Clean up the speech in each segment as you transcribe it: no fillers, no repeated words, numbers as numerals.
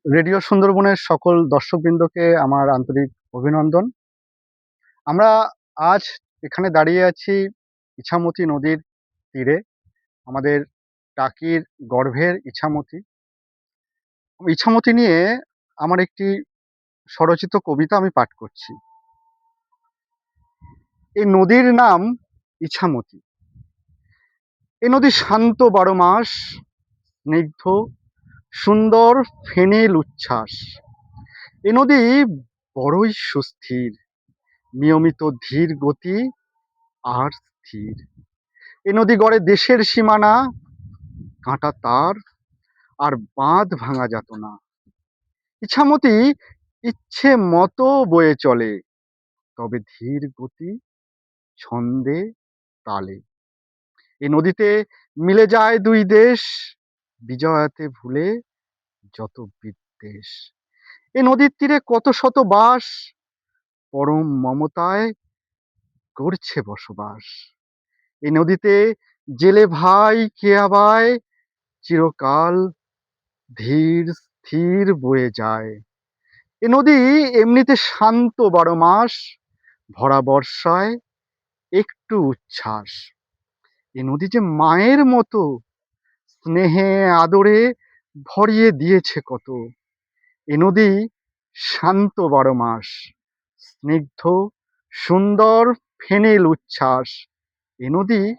Radio সুন্দরবনের সকল দর্শকবৃন্দকে আমার আন্তরিক অভিনন্দন। আমরা আজ এখানে দাঁড়িয়ে আছি ইছামতি নদীর তীরে। আমাদের টাকির গর্ভের ইছামতি। ইছামতি নিয়ে আমার একটি স্বরচিত কবিতা আমি পাঠ করছি। এই নদীর নাম ইছামতি। এই নদী শান্ত ১২ মাস, স্নিগ্ধ, সুন্দর, ফেনিল উচ্ছ্বাস। এ নদী বড়ই সুস্থির, নিয়মিত ধীর গতি আর স্থির। এ নদী গড়ে দেশের সীমানা, কাঁটা তার আর বাঁধ ভাঙা যাতনা। ইছামতি ইচ্ছে মতো বয়ে চলে, তবে ধীর গতি, ছন্দে, তালে। এ নদীতে মিলে যায় দুই দেশ, বিজয়াতে ভুলে যত বিদ্বেষ। এ নদীর তীরে কত শত বাস, পরম মমতায় করছে বসবাস। এই নদীতে জেলে ভাই কেয়াবায় চিরকাল ধীর স্থির বয়ে যায়। এ নদী এমনিতে শান্ত ১২ মাস, ভরা বর্ষায় একটু উচ্ছ্বাস। এ নদী যে মায়ের মতো, স্নেহে আদরে ভরিয়ে দিয়েছে কত। এ নদী শান্ত ১২ মাস, স্নিগ্ধ, সুন্দর, ফেনিল উচ্ছ্বাস। এ নদী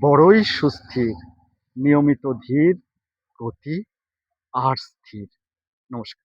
বড়ই সুস্থির, নিয়মিত ধীর গতি আর স্থির। নমস্কার।